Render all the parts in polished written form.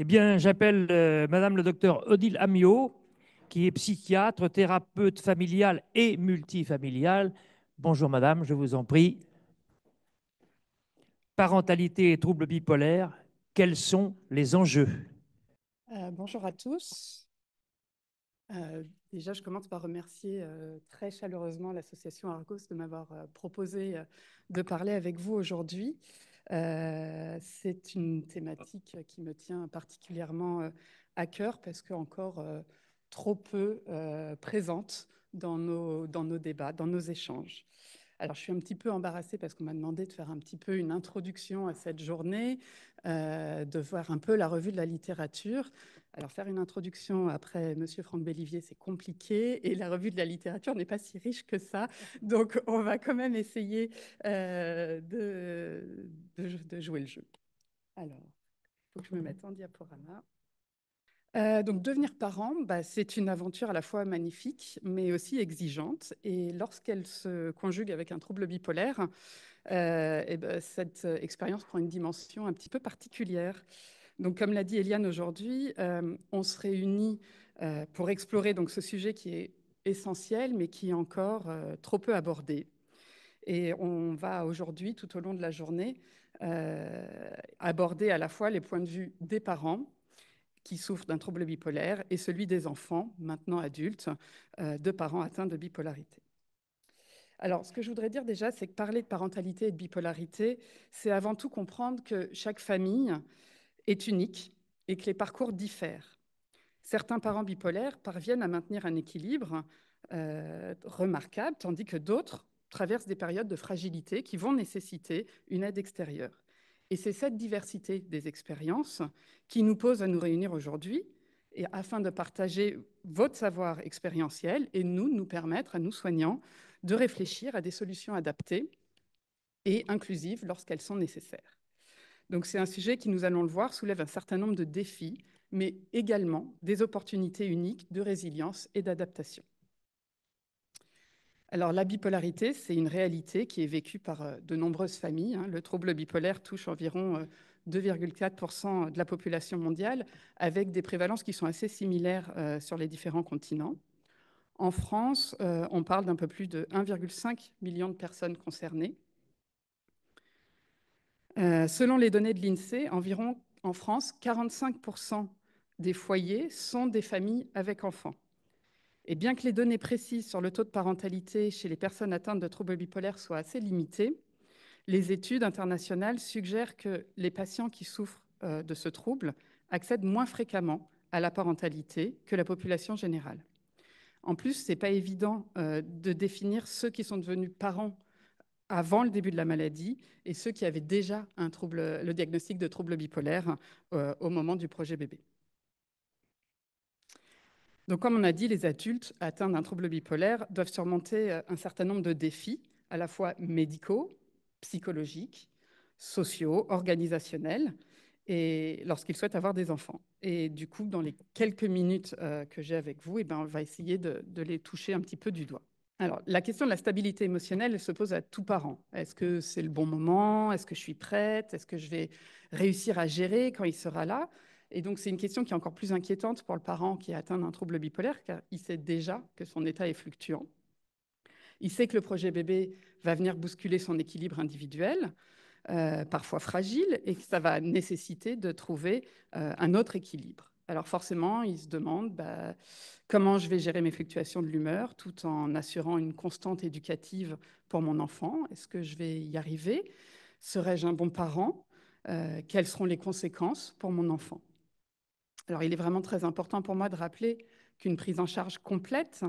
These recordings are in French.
Eh bien, j'appelle Madame le docteur Odile Amiot, qui est psychiatre, thérapeute familial et multifamilial. Bonjour Madame, je vous en prie. Parentalité et troubles bipolaires, quels sont les enjeux? Bonjour à tous. Déjà, je commence par remercier très chaleureusement l'association Argos de m'avoir proposé de parler avec vous aujourd'hui. C'est une thématique qui me tient particulièrement à cœur parce qu'encore trop peu présente dans nos débats, dans nos échanges. Alors, je suis un petit peu embarrassée parce qu'on m'a demandé de faire un petit peu une introduction à cette journée, de voir un peu la revue de la littérature. Alors, faire une introduction après Monsieur Franck Bellivier, c'est compliqué et la revue de la littérature n'est pas si riche que ça. Donc, on va quand même essayer de jouer le jeu. Alors, il faut que je me mette en diaporama. Donc, devenir parent, bah, c'est une aventure à la fois magnifique, mais aussi exigeante. Et lorsqu'elle se conjugue avec un trouble bipolaire, et ben, cette expérience prend une dimension un petit peu particulière. Donc, comme l'a dit Eliane aujourd'hui, on se réunit pour explorer donc, ce sujet qui est essentiel, mais qui est encore trop peu abordé. Et on va aujourd'hui, tout au long de la journée, aborder à la fois les points de vue des parents qui souffrent d'un trouble bipolaire et celui des enfants, maintenant adultes, de parents atteints de bipolarité. Alors, ce que je voudrais dire déjà, c'est que parler de parentalité et de bipolarité, c'est avant tout comprendre que chaque famille est unique et que les parcours diffèrent. Certains parents bipolaires parviennent à maintenir un équilibre remarquable, tandis que d'autres traversent des périodes de fragilité qui vont nécessiter une aide extérieure. Et c'est cette diversité des expériences qui nous pose à nous réunir aujourd'hui et afin de partager votre savoir expérientiel et nous permettre, à nous soignants, de réfléchir à des solutions adaptées et inclusives lorsqu'elles sont nécessaires. Donc c'est un sujet qui, nous allons le voir, soulève un certain nombre de défis, mais également des opportunités uniques de résilience et d'adaptation. Alors la bipolarité, c'est une réalité qui est vécue par de nombreuses familles. Le trouble bipolaire touche environ 2,4% de la population mondiale, avec des prévalences qui sont assez similaires sur les différents continents. En France, on parle d'un peu plus de 1,5 million de personnes concernées. Selon les données de l'INSEE, environ en France, 45% des foyers sont des familles avec enfants. Et bien que les données précises sur le taux de parentalité chez les personnes atteintes de troubles bipolaires soient assez limitées, les études internationales suggèrent que les patients qui souffrent de ce trouble accèdent moins fréquemment à la parentalité que la population générale. En plus, ce n'est pas évident de définir ceux qui sont devenus parents avant le début de la maladie et ceux qui avaient déjà le diagnostic de trouble bipolaire au moment du projet bébé. Donc, comme on a dit, les adultes atteints d'un trouble bipolaire doivent surmonter un certain nombre de défis, à la fois médicaux, psychologiques, sociaux, organisationnels, et lorsqu'ils souhaitent avoir des enfants. Et du coup, dans les quelques minutes que j'ai avec vous, on va essayer de les toucher un petit peu du doigt. Alors, la question de la stabilité émotionnelle, elle se pose à tout parent. Est-ce que c'est le bon moment? Est-ce que je suis prête? Est-ce que je vais réussir à gérer quand il sera là? Et donc, c'est une question qui est encore plus inquiétante pour le parent qui est atteint d'un trouble bipolaire, car il sait déjà que son état est fluctuant. Il sait que le projet bébé va venir bousculer son équilibre individuel, parfois fragile, et que ça va nécessiter de trouver un autre équilibre. Alors forcément, il se demande comment je vais gérer mes fluctuations de l'humeur tout en assurant une constante éducative pour mon enfant. Est-ce que je vais y arriver? Serais-je un bon parent? Quelles seront les conséquences pour mon enfant? Alors il est vraiment très important pour moi de rappeler qu'une prise en charge complète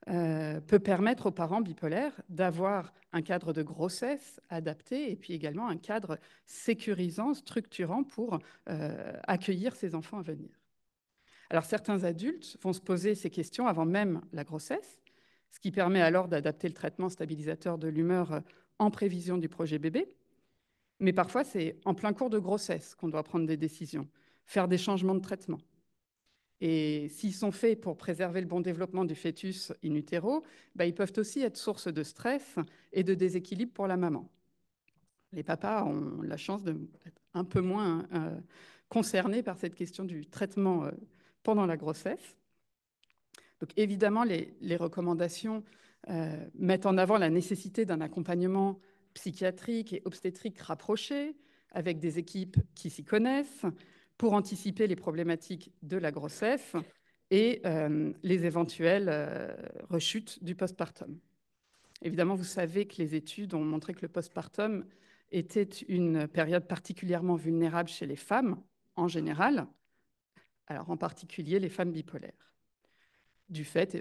peut permettre aux parents bipolaires d'avoir un cadre de grossesse adapté et puis également un cadre sécurisant, structurant pour accueillir ces enfants à venir. Alors certains adultes vont se poser ces questions avant même la grossesse, ce qui permet alors d'adapter le traitement stabilisateur de l'humeur en prévision du projet bébé. Mais parfois, c'est en plein cours de grossesse qu'on doit prendre des décisions, faire des changements de traitement. Et s'ils sont faits pour préserver le bon développement du fœtus in utero, ils peuvent aussi être source de stress et de déséquilibre pour la maman. Les papas ont la chance d'être un peu moins concernés par cette question du traitement pendant la grossesse. Donc évidemment, les recommandations mettent en avant la nécessité d'un accompagnement psychiatrique et obstétrique rapproché, avec des équipes qui s'y connaissent, pour anticiper les problématiques de la grossesse et les éventuelles rechutes du postpartum. Évidemment, vous savez que les études ont montré que le postpartum était une période particulièrement vulnérable chez les femmes en général, alors en particulier les femmes bipolaires, du fait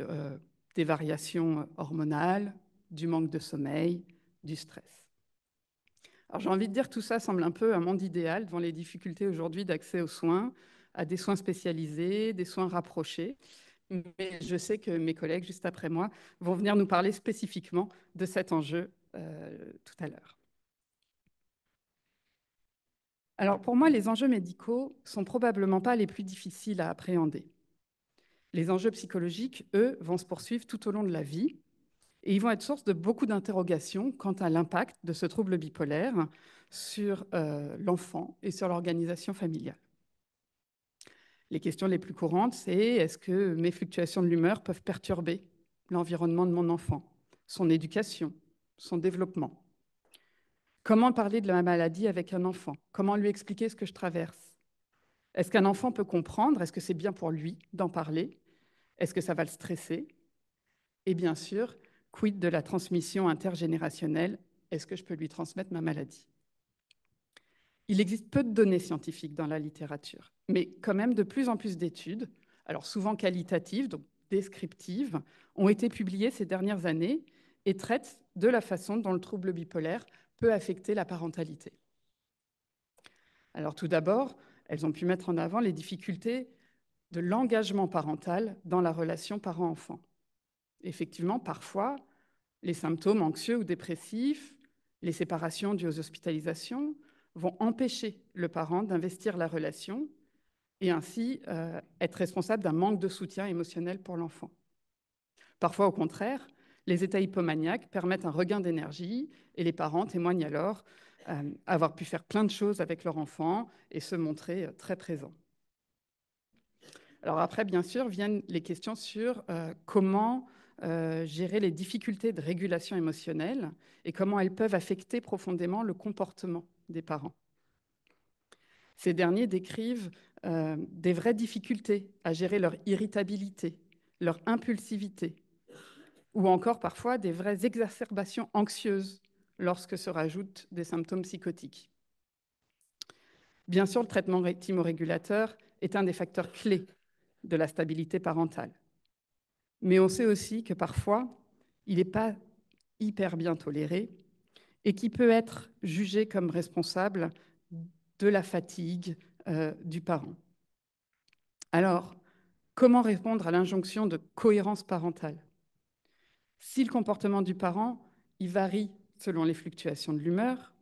des variations hormonales, du manque de sommeil, du stress. Alors j'ai envie de dire que tout ça semble un peu un monde idéal devant les difficultés aujourd'hui d'accès aux soins, à des soins spécialisés, des soins rapprochés. Mais je sais que mes collègues, juste après moi, vont venir nous parler spécifiquement de cet enjeu tout à l'heure. Alors pour moi, les enjeux médicaux sont probablement pas les plus difficiles à appréhender. Les enjeux psychologiques, eux, vont se poursuivre tout au long de la vie et ils vont être source de beaucoup d'interrogations quant à l'impact de ce trouble bipolaire sur l'enfant et sur l'organisation familiale. Les questions les plus courantes, c'est est-ce que mes fluctuations de l'humeur peuvent perturber l'environnement de mon enfant, son éducation, son développement? Comment parler de la maladie avec un enfant? Comment lui expliquer ce que je traverse? Est-ce qu'un enfant peut comprendre? Est-ce que c'est bien pour lui d'en parler? Est-ce que ça va le stresser? Et bien sûr, quid de la transmission intergénérationnelle? Est-ce que je peux lui transmettre ma maladie? Il existe peu de données scientifiques dans la littérature, mais quand même de plus en plus d'études, alors souvent qualitatives, donc descriptives, ont été publiées ces dernières années et traitent de la façon dont le trouble bipolaire peut affecter la parentalité. Alors tout d'abord, elles ont pu mettre en avant les difficultés de l'engagement parental dans la relation parent-enfant. Effectivement, parfois, les symptômes anxieux ou dépressifs, les séparations dues aux hospitalisations vont empêcher le parent d'investir la relation et ainsi être responsable d'un manque de soutien émotionnel pour l'enfant. Parfois, au contraire, les états hypomaniaques permettent un regain d'énergie et les parents témoignent alors avoir pu faire plein de choses avec leur enfant et se montrer très présents. Alors après, bien sûr, viennent les questions sur comment gérer les difficultés de régulation émotionnelle et comment elles peuvent affecter profondément le comportement des parents. Ces derniers décrivent des vraies difficultés à gérer leur irritabilité, leur impulsivité, ou encore parfois des vraies exacerbations anxieuses lorsque se rajoutent des symptômes psychotiques. Bien sûr, le traitement thymorégulateur est un des facteurs clés de la stabilité parentale. Mais on sait aussi que parfois, il n'est pas hyper bien toléré et qui peut être jugé comme responsable de la fatigue du parent. Alors, comment répondre à l'injonction de cohérence parentale? Si le comportement du parent, il varie selon les fluctuations de l'humeur,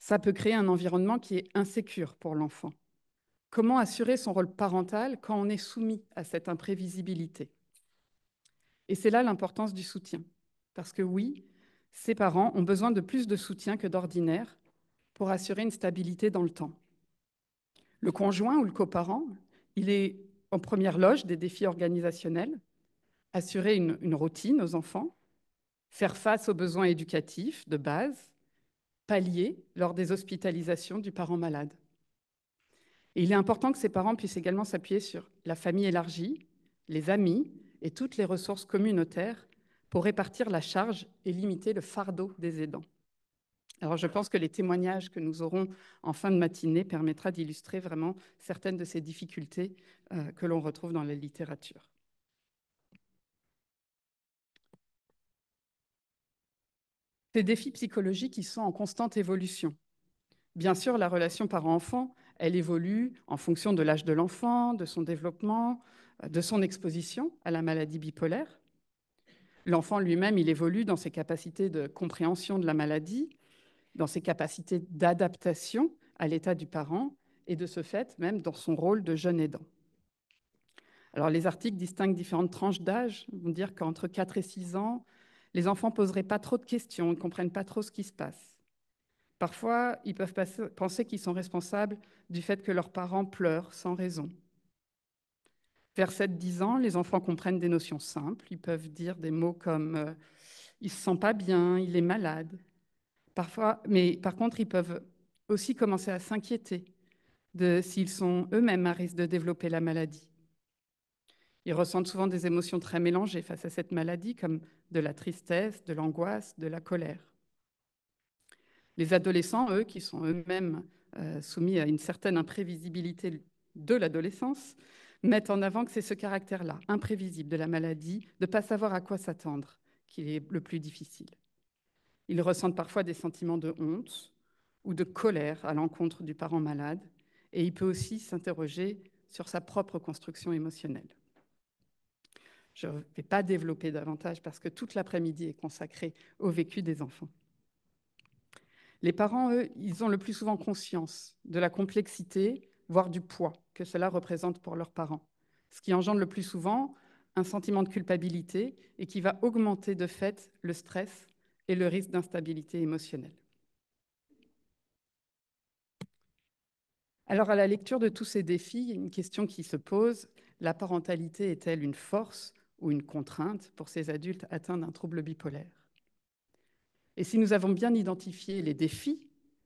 ça peut créer un environnement qui est insécure pour l'enfant. Comment assurer son rôle parental quand on est soumis à cette imprévisibilité? Et c'est là l'importance du soutien. Parce que oui, ces parents ont besoin de plus de soutien que d'ordinaire pour assurer une stabilité dans le temps. Le conjoint ou le coparent, il est en première loge des défis organisationnels, assurer une routine aux enfants, faire face aux besoins éducatifs de base, pallier lors des hospitalisations du parent malade. Et il est important que ces parents puissent également s'appuyer sur la famille élargie, les amis et toutes les ressources communautaires pour répartir la charge et limiter le fardeau des aidants. Alors je pense que les témoignages que nous aurons en fin de matinée permettra d'illustrer vraiment certaines de ces difficultés que l'on retrouve dans la littérature. Ces défis psychologiques, ils sont en constante évolution. Bien sûr, la relation parent-enfant, elle évolue en fonction de l'âge de l'enfant, de son développement, de son exposition à la maladie bipolaire. L'enfant lui-même, il évolue dans ses capacités de compréhension de la maladie, dans ses capacités d'adaptation à l'état du parent et de ce fait, même dans son rôle de jeune aidant. Alors, les articles distinguent différentes tranches d'âge. Ils vont dire qu'entre 4 et 6 ans, les enfants ne poseraient pas trop de questions, ils ne comprennent pas trop ce qui se passe. Parfois, ils peuvent penser qu'ils sont responsables du fait que leurs parents pleurent sans raison. Vers 7-10 ans, les enfants comprennent des notions simples. Ils peuvent dire des mots comme il se sent pas bien, il est malade. Parfois, mais par contre, ils peuvent aussi commencer à s'inquiéter de s'ils sont eux-mêmes à risque de développer la maladie. Ils ressentent souvent des émotions très mélangées face à cette maladie, comme de la tristesse, de l'angoisse, de la colère. Les adolescents, eux, qui sont eux-mêmes soumis à une certaine imprévisibilité de l'adolescence, mettent en avant que c'est ce caractère-là, imprévisible de la maladie, de ne pas savoir à quoi s'attendre, qui est le plus difficile. Ils ressentent parfois des sentiments de honte ou de colère à l'encontre du parent malade, et il peut aussi s'interroger sur sa propre construction émotionnelle. Je ne vais pas développer davantage parce que toute l'après-midi est consacrée au vécu des enfants. Les parents, eux, ils ont le plus souvent conscience de la complexité, voire du poids que cela représente pour leurs parents, ce qui engendre le plus souvent un sentiment de culpabilité et qui va augmenter de fait le stress et le risque d'instabilité émotionnelle. Alors, à la lecture de tous ces défis, il y a une question qui se pose. La parentalité est-elle une force ou une contrainte pour ces adultes atteints d'un trouble bipolaire? Et si nous avons bien identifié les défis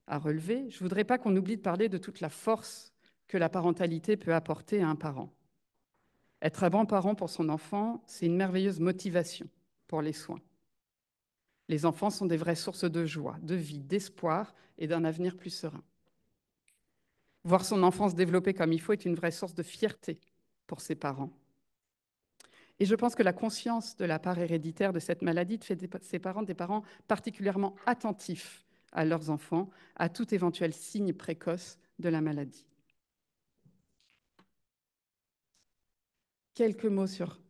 à relever, je ne voudrais pas qu'on oublie de parler de toute la force que la parentalité peut apporter à un parent. Être un bon parent pour son enfant, c'est une merveilleuse motivation pour les soins. Les enfants sont des vraies sources de joie, de vie, d'espoir et d'un avenir plus serein. Voir son enfant se développer comme il faut est une vraie source de fierté pour ses parents. Et je pense que la conscience de la part héréditaire de cette maladie fait de ses parents des parents particulièrement attentifs à leurs enfants, à tout éventuel signe précoce de la maladie. Quelques mots sur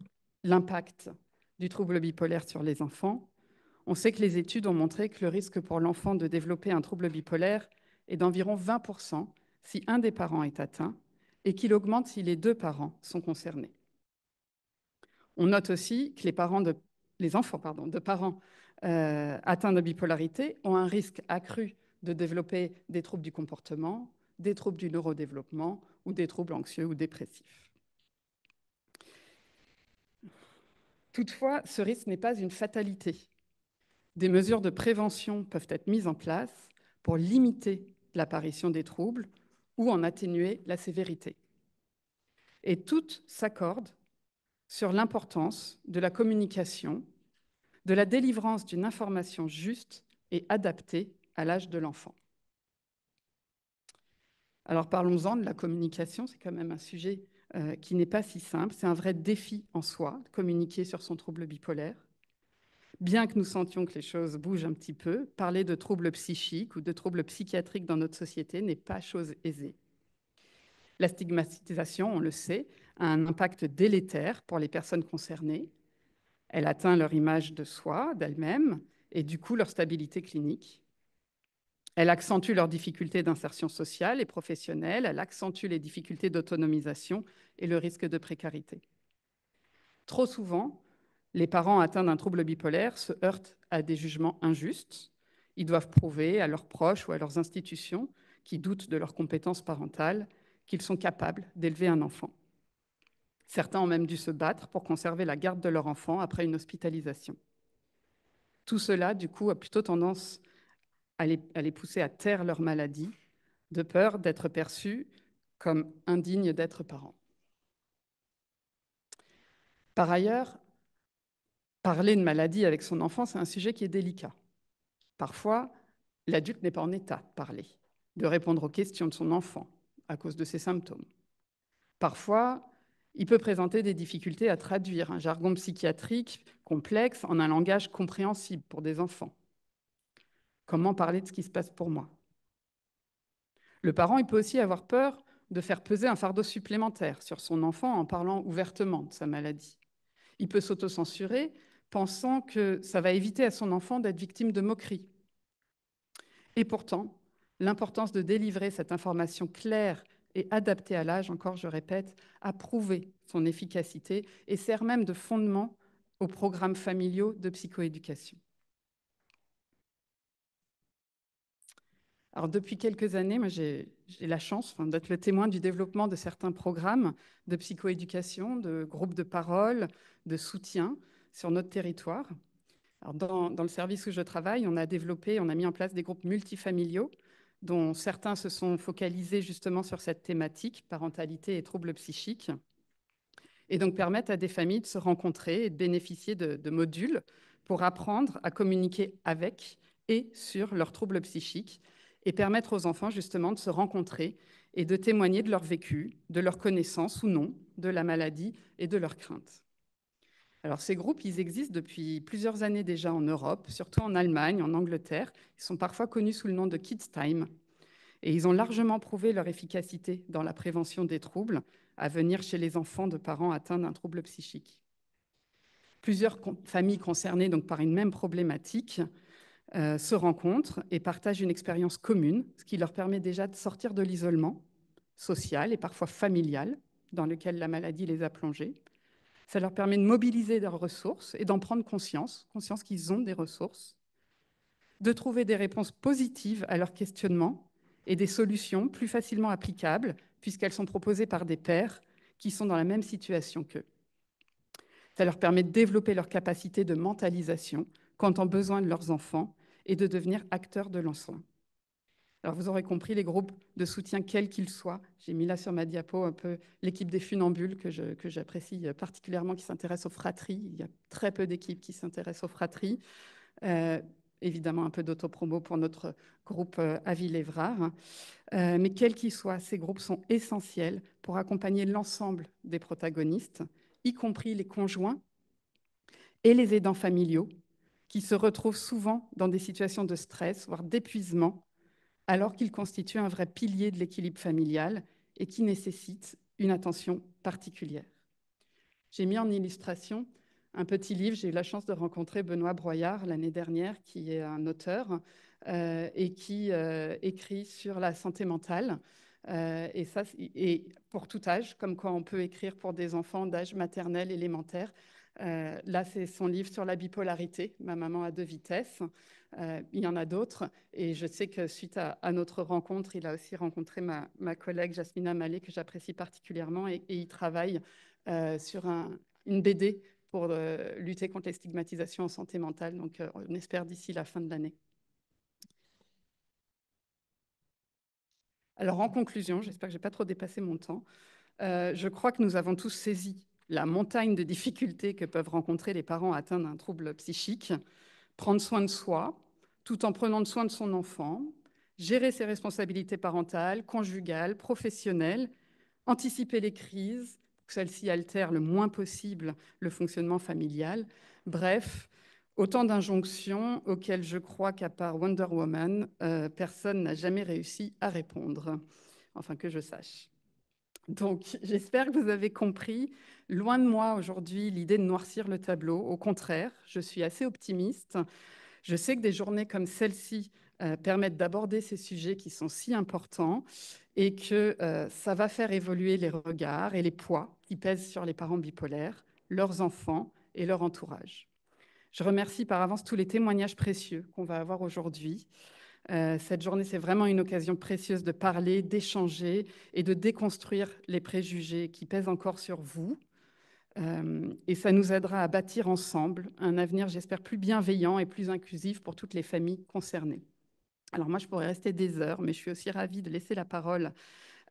l'impact du trouble bipolaire sur les enfants. On sait que les études ont montré que le risque pour l'enfant de développer un trouble bipolaire est d'environ 20% si un des parents est atteint et qu'il augmente si les deux parents sont concernés. On note aussi que les enfants de parents atteints de bipolarité ont un risque accru de développer des troubles du comportement, des troubles du neurodéveloppement ou des troubles anxieux ou dépressifs. Toutefois, ce risque n'est pas une fatalité. Des mesures de prévention peuvent être mises en place pour limiter l'apparition des troubles ou en atténuer la sévérité. Et toutes s'accordent sur l'importance de la communication, de la délivrance d'une information juste et adaptée à l'âge de l'enfant. Alors parlons-en de la communication, c'est quand même un sujet qui n'est pas si simple, c'est un vrai défi en soi, de communiquer sur son trouble bipolaire. Bien que nous sentions que les choses bougent un petit peu, parler de troubles psychiques ou de troubles psychiatriques dans notre société n'est pas chose aisée. La stigmatisation, on le sait, a un impact délétère pour les personnes concernées. Elle atteint leur image de soi, d'elle-même, et du coup leur stabilité clinique. Elle accentue leurs difficultés d'insertion sociale et professionnelle, elle accentue les difficultés d'autonomisation et le risque de précarité. Trop souvent, les parents atteints d'un trouble bipolaire se heurtent à des jugements injustes. Ils doivent prouver à leurs proches ou à leurs institutions qui doutent de leurs compétences parentales qu'ils sont capables d'élever un enfant. Certains ont même dû se battre pour conserver la garde de leur enfant après une hospitalisation. Tout cela, du coup, a plutôt tendance à les pousser à taire leur maladie, de peur d'être perçus comme indignes d'être parents. Par ailleurs, parler de maladie avec son enfant, c'est un sujet qui est délicat. Parfois, l'adulte n'est pas en état de parler, de répondre aux questions de son enfant à cause de ses symptômes. Parfois, il peut présenter des difficultés à traduire un jargon psychiatrique complexe en un langage compréhensible pour des enfants. Comment parler de ce qui se passe pour moi? Le parent, il peut aussi avoir peur de faire peser un fardeau supplémentaire sur son enfant en parlant ouvertement de sa maladie. Il peut s'autocensurer, pensant que ça va éviter à son enfant d'être victime de moqueries. Et pourtant, l'importance de délivrer cette information claire et adaptée à l'âge, encore je répète, a prouvé son efficacité et sert même de fondement aux programmes familiaux de psychoéducation. Alors, depuis quelques années, moi, j'ai la chance d'être le témoin du développement de certains programmes de psychoéducation, de groupes de parole, de soutien sur notre territoire. Alors, dans le service où je travaille, on a mis en place des groupes multifamiliaux, dont certains se sont focalisés justement sur cette thématique, parentalité et troubles psychiques, et donc permettent à des familles de se rencontrer et de bénéficier de modules pour apprendre à communiquer avec et sur leurs troubles psychiques et permettre aux enfants justement de se rencontrer et de témoigner de leur vécu, de leur connaissance ou non de la maladie et de leurs craintes. Alors ces groupes, ils existent depuis plusieurs années déjà en Europe, surtout en Allemagne, en Angleterre. Ils sont parfois connus sous le nom de Kids Time et ils ont largement prouvé leur efficacité dans la prévention des troubles à venir chez les enfants de parents atteints d'un trouble psychique. Plusieurs familles concernées donc, par une même problématique se rencontrent et partagent une expérience commune, ce qui leur permet déjà de sortir de l'isolement social et parfois familial dans lequel la maladie les a plongés. Ça leur permet de mobiliser leurs ressources et d'en prendre conscience qu'ils ont des ressources, de trouver des réponses positives à leurs questionnements et des solutions plus facilement applicables puisqu'elles sont proposées par des pairs qui sont dans la même situation qu'eux. Ça leur permet de développer leur capacité de mentalisation quant aux besoins de leurs enfants et de devenir acteurs de l'ensemble. Alors vous aurez compris, les groupes de soutien, quels qu'ils soient, j'ai mis là sur ma diapo un peu l'équipe des funambules que j'apprécie particulièrement, qui s'intéresse aux fratries. Il y a très peu d'équipes qui s'intéressent aux fratries. Évidemment, un peu d'autopromo pour notre groupe à Ville-Évrard. Mais quels qu'ils soient, ces groupes sont essentiels pour accompagner l'ensemble des protagonistes, y compris les conjoints et les aidants familiaux, qui se retrouvent souvent dans des situations de stress, voire d'épuisement, alors qu'ils constituent un vrai pilier de l'équilibre familial et qui nécessitent une attention particulière. J'ai mis en illustration un petit livre. J'ai eu la chance de rencontrer Benoît Broyard l'année dernière, qui est un auteur et qui écrit sur la santé mentale. Et pour tout âge, comme quoi on peut écrire pour des enfants d'âge maternel, élémentaire. Là, c'est son livre sur la bipolarité, Ma maman à deux vitesses. Il y en a d'autres. Et je sais que suite à notre rencontre, il a aussi rencontré ma collègue Jasmina Malé, que j'apprécie particulièrement, et il travaille sur une BD pour lutter contre les stigmatisations en santé mentale. Donc, on espère d'ici la fin de l'année. Alors, en conclusion, j'espère que je n'ai pas trop dépassé mon temps. Je crois que nous avons tous saisi la montagne de difficultés que peuvent rencontrer les parents atteints d'un trouble psychique. Prendre soin de soi, tout en prenant soin de son enfant, gérer ses responsabilités parentales, conjugales, professionnelles, anticiper les crises, pour que celles-ci altèrent le moins possible le fonctionnement familial. Bref, autant d'injonctions auxquelles je crois qu'à part Wonder Woman, personne n'a jamais réussi à répondre, enfin que je sache. Donc, j'espère que vous avez compris. Loin de moi aujourd'hui l'idée de noircir le tableau. Au contraire, je suis assez optimiste. Je sais que des journées comme celle-ci permettent d'aborder ces sujets qui sont si importants et que ça va faire évoluer les regards et les poids qui pèsent sur les parents bipolaires, leurs enfants et leur entourage. Je remercie par avance tous les témoignages précieux qu'on va avoir aujourd'hui. Cette journée, c'est vraiment une occasion précieuse de parler, d'échanger et de déconstruire les préjugés qui pèsent encore sur vous. Et ça nous aidera à bâtir ensemble un avenir, j'espère, plus bienveillant et plus inclusif pour toutes les familles concernées. Alors moi, je pourrais rester des heures, mais je suis aussi ravie de laisser la parole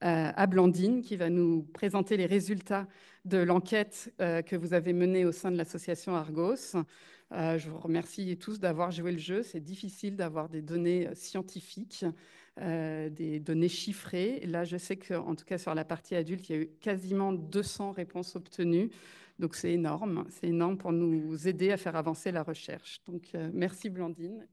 à Blandine, qui va nous présenter les résultats de l'enquête que vous avez menée au sein de l'association Argos. Je vous remercie tous d'avoir joué le jeu. C'est difficile d'avoir des données scientifiques, des données chiffrées. Là, je sais qu'en tout cas sur la partie adulte, il y a eu quasiment 200 réponses obtenues. Donc c'est énorme pour nous aider à faire avancer la recherche. Donc merci Blandine.